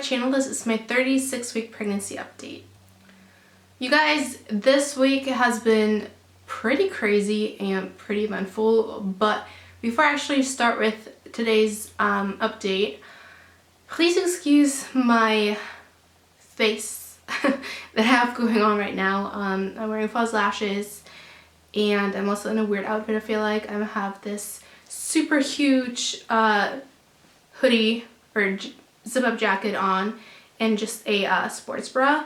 channel. This is my 36-week pregnancy update. You guys, this week has been pretty crazy and pretty eventful, but before I actually start with today's update, please excuse my face that I have going on right now. I'm wearing false lashes and I'm also in a weird outfit. I feel like I have this super huge hoodie or zip-up jacket on and just a sports bra,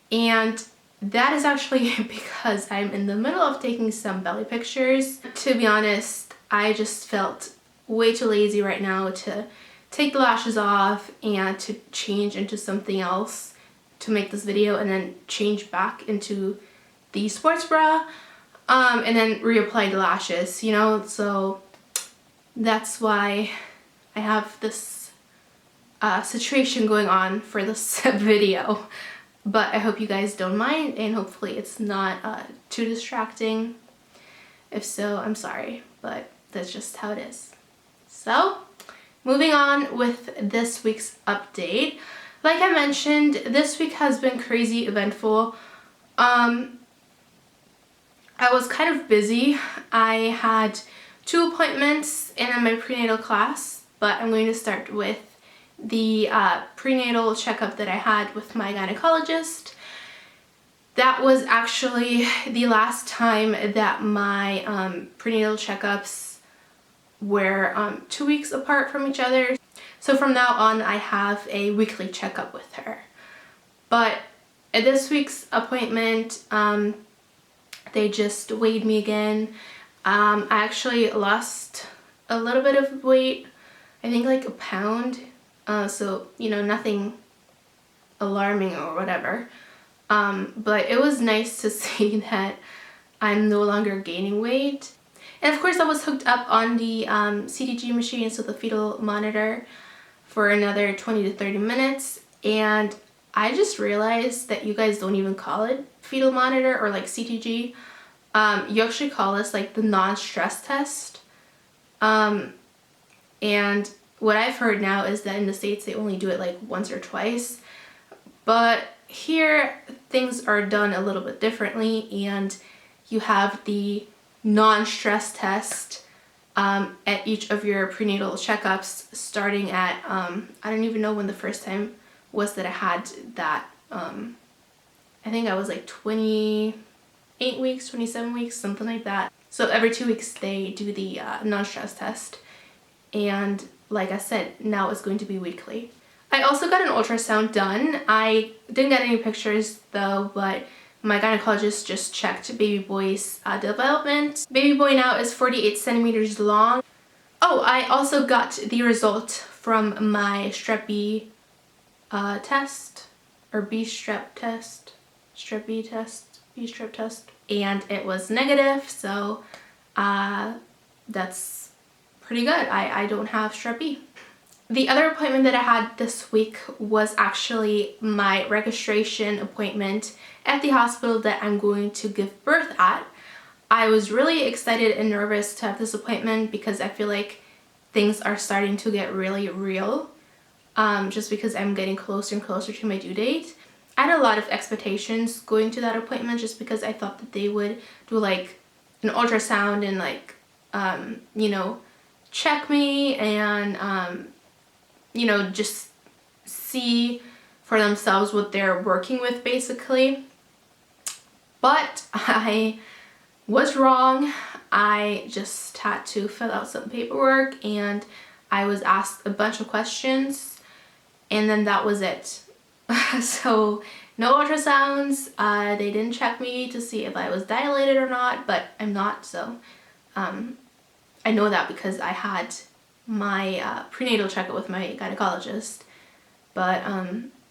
and that is actually because I'm in the middle of taking some belly pictures. To be honest, I just felt way too lazy right now to take the lashes off and to change into something else to make this video and then change back into the sports bra and then reapply the lashes, you know. So that's why I have this situation going on for this video, but I hope you guys don't mind and hopefully it's not too distracting. If so, I'm sorry, but that's just how it is. So moving on with this week's update, like I mentioned, this week has been crazy eventful. I was kind of busy. I had 2 appointments in my prenatal class, but I'm going to start with the prenatal checkup that I had with my gynecologist. That was actually the last time that my prenatal checkups were 2 weeks apart from each other. So from now on I have a weekly checkup with her. But at this week's appointment, they just weighed me again. I actually lost a little bit of weight, I think like a pound. So, you know, nothing alarming or whatever. But it was nice to see that I'm no longer gaining weight. And of course I was hooked up on the CTG machine, so the fetal monitor, for another 20 to 30 minutes. And I just realized that you guys don't even call it fetal monitor or like CTG. You actually call this like the Nonstress test. And what I've heard now is that in the States they only do it like once or twice. But here things are done a little bit differently, and you have the non-stress test at each of your prenatal checkups starting at, I don't even know when the first time was that I had that. I think I was like 28 weeks, 27 weeks, something like that. So every 2 weeks they do the non-stress test, and like I said, now it's going to be weekly. I also got an ultrasound done. I didn't get any pictures though, but my gynecologist just checked baby boy's development. Baby boy now is 48 centimeters long. Oh, I also got the result from my strep B test, or B strep test, strep B test, B strep test, and it was negative, so that's pretty good. I don't have strep B. The other appointment that I had this week was actually my registration appointment at the hospital that I'm going to give birth at. I was really excited and nervous to have this appointment because I feel like things are starting to get really real, just because I'm getting closer and closer to my due date. I had a lot of expectations going to that appointment just because I thought that they would do like an ultrasound and like, you know, check me and, you know, just see for themselves what they're working with basically. But I was wrong. I just had to fill out some paperwork and I was asked a bunch of questions and then that was it. So no ultrasounds. They didn't check me to see if I was dilated or not, but I'm not, so I know that because I had my prenatal checkup with my gynecologist. But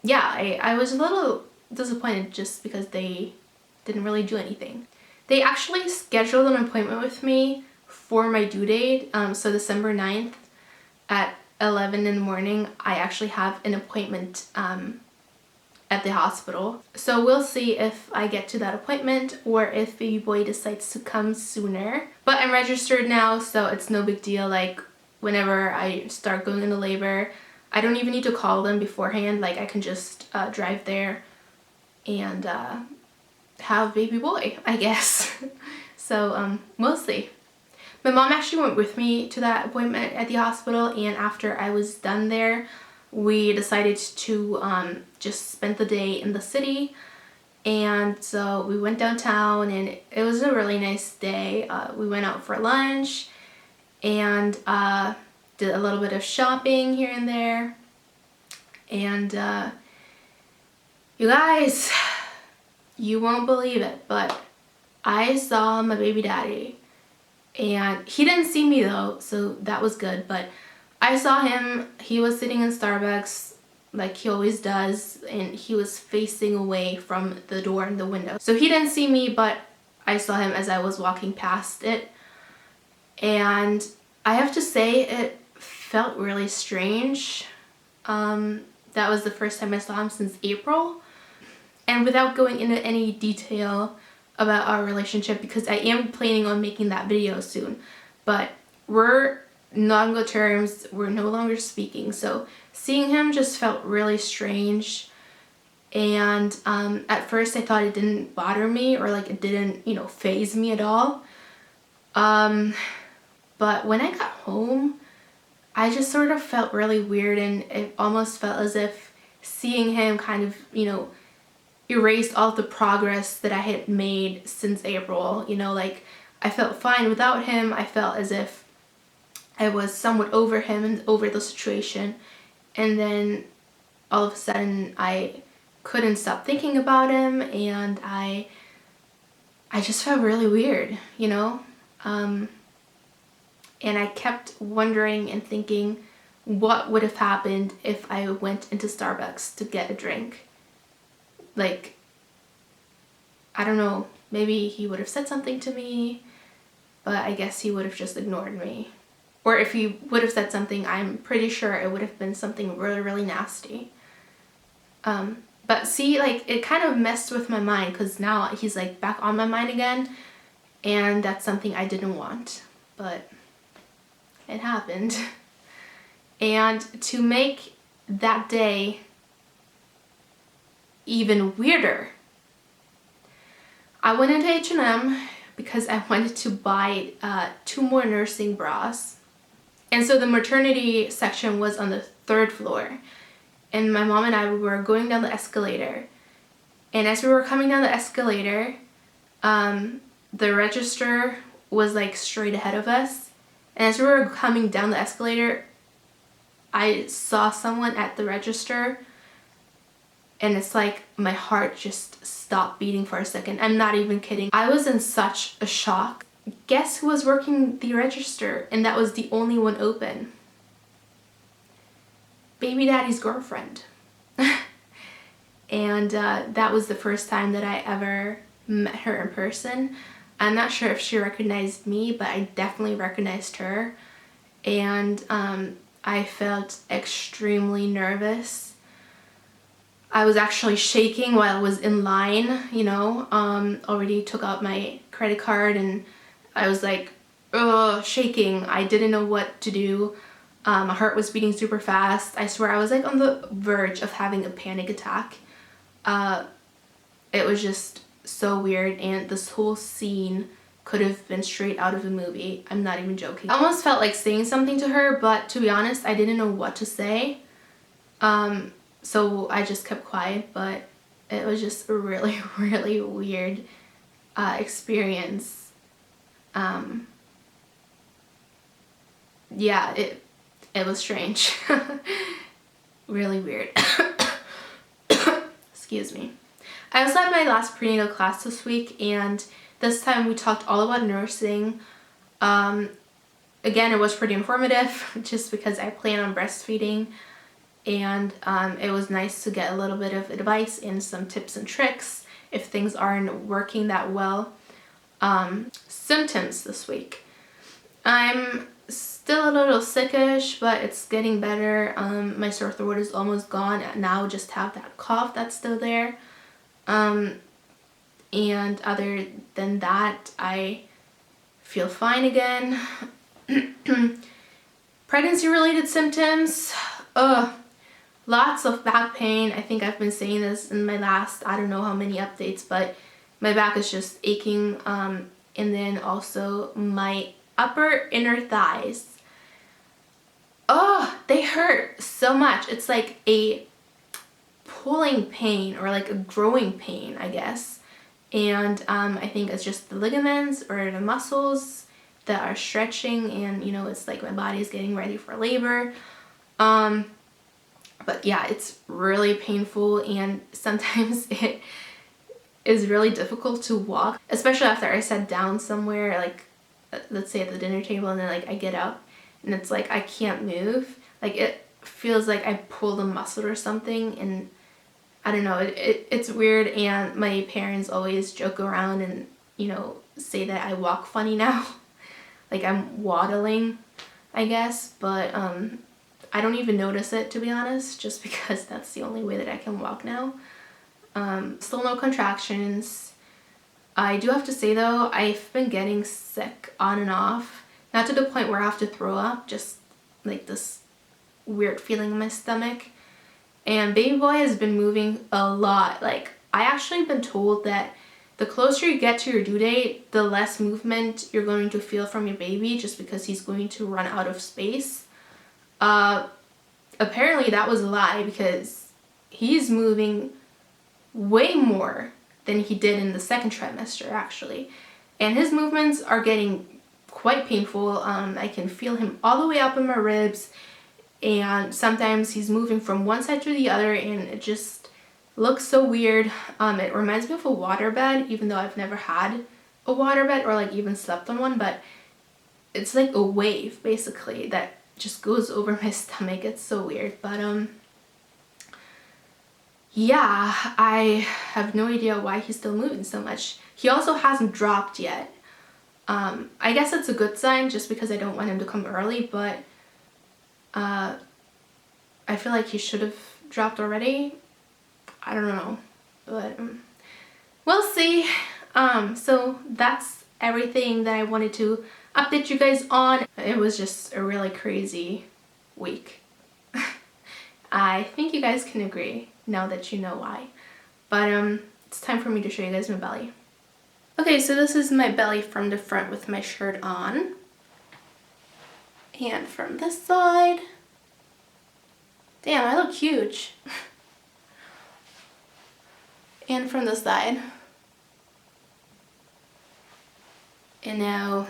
yeah, I was a little disappointed just because they didn't really do anything. They actually scheduled an appointment with me for my due date, so December 9th at 11 in the morning. I actually have an appointment at the hospital. So we'll see if I get to that appointment or if baby boy decides to come sooner. But I'm registered now, so it's no big deal. Like whenever I start going into labor, I don't even need to call them beforehand. Like, I can just drive there and have baby boy, I guess. So we'll see. My mom actually went with me to that appointment at the hospital, and after I was done there, we decided to just spend the day in the city. And so we went downtown, and it was a really nice day. We went out for lunch and did a little bit of shopping here and there. And you guys, you won't believe it, but I saw my baby daddy. And he didn't see me though, so that was good. But I saw him. He was sitting in Starbucks like he always does, and he was facing away from the door and the window. So he didn't see me, but I saw him as I was walking past it. And I have to say, it felt really strange. That was the first time I saw him since April. And without going into any detail about our relationship, because I am planning on making that video soon, but we're not on good terms. We're no longer speaking, so seeing him just felt really strange. And at first I thought it didn't bother me, or like it didn't, you know, faze me at all. But when I got home, I just sort of felt really weird, and it almost felt as if seeing him kind of, you know, erased all the progress that I had made since April. You know, like, I felt fine without him. I felt as if I was somewhat over him and over the situation. And then all of a sudden I couldn't stop thinking about him, and I just felt really weird, you know? And I kept wondering and thinking, what would have happened if I went into Starbucks to get a drink? Like, I don't know, maybe he would have said something to me, but I guess he would have just ignored me. Or if he would have said something, I'm pretty sure it would have been something really, really nasty. But see, like, it kind of messed with my mind, because now he's like back on my mind again, and that's something I didn't want, but it happened. And to make that day even weirder, I went into H&M because I wanted to buy 2 more nursing bras. And so the maternity section was on the 3rd floor. And my mom and I were going down the escalator. And as we were coming down the escalator, the register was like straight ahead of us. And as we were coming down the escalator, I saw someone at the register, and it's like my heart just stopped beating for a second. I'm not even kidding. I was in such a shock. Guess who was working the register, and that was the only one open? Baby daddy's girlfriend. And that was the first time that I ever met her in person. I'm not sure if she recognized me, but I definitely recognized her. And I felt extremely nervous. I was actually shaking while I was in line, you know. Already took out my credit card, and I was like, shaking. I didn't know what to do. My heart was beating super fast. I swear I was like on the verge of having a panic attack. It was just so weird, and this whole scene could have been straight out of a movie. I'm not even joking. I almost felt like saying something to her, but to be honest, I didn't know what to say. So I just kept quiet, but it was just a really, really weird experience. Yeah, it was strange. Really weird. Excuse me. I also had my last prenatal class this week, and this time we talked all about nursing. Again, it was pretty informative just because I plan on breastfeeding, and it was nice to get a little bit of advice and some tips and tricks if things aren't working that well. Symptoms this week. I'm still a little sickish, but it's getting better. My sore throat is almost gone. Now just have that cough that's still there. And other than that, I feel fine again. Pregnancy related symptoms. lots of back pain. I think I've been saying this in my last, I don't know how many updates, but my back is just aching. And then also my upper inner thighs. Oh, they hurt so much. It's like a pulling pain or like a growing pain, I guess. And I think it's just the ligaments or the muscles that are stretching, and you know, it's like my body is getting ready for labor. But yeah, it's really painful, and sometimes it is really difficult to walk, especially after I sat down somewhere, like let's say at the dinner table, and then like I get up and it's like I can't move. Like it feels like I pulled a muscle or something, and I don't know, it's weird. And my parents always joke around and, you know, say that I walk funny now. Like I'm waddling, I guess, but I don't even notice it, to be honest, just because that's the only way that I can walk now. Still no contractions. I do have to say though, I've been getting sick on and off, not to the point where I have to throw up, just like this weird feeling in my stomach. And baby boy has been moving a lot. Like, I actually been told that the closer you get to your due date, the less movement you're going to feel from your baby, just because he's going to run out of space. Apparently that was a lie, because he's moving way more than he did in the second trimester actually. And his movements are getting quite painful. I can feel him all the way up in my ribs. And sometimes he's moving from one side to the other, and it just looks so weird. It reminds me of a waterbed, even though I've never had a waterbed or like even slept on one, but it's like a wave basically that just goes over my stomach. It's so weird. But yeah, I have no idea why he's still moving so much. He also hasn't dropped yet. I guess it's a good sign, just because I don't want him to come early, but I feel like he should have dropped already. I don't know, but we'll see. So that's everything that I wanted to update you guys on. It was just a really crazy week. I think you guys can agree now that you know why. But it's time for me to show you guys my belly. Okay, so this is my belly from the front with my shirt on. And from this side. Damn, I look huge. And from the side. And now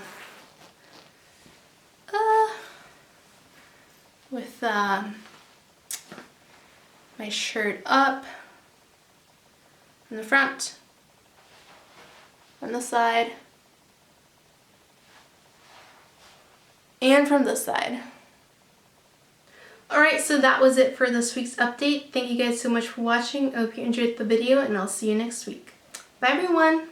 with my shirt up from the front, on the side, and from this side. Alright, so that was it for this week's update. Thank you guys so much for watching. I hope you enjoyed the video, and I'll see you next week. Bye everyone!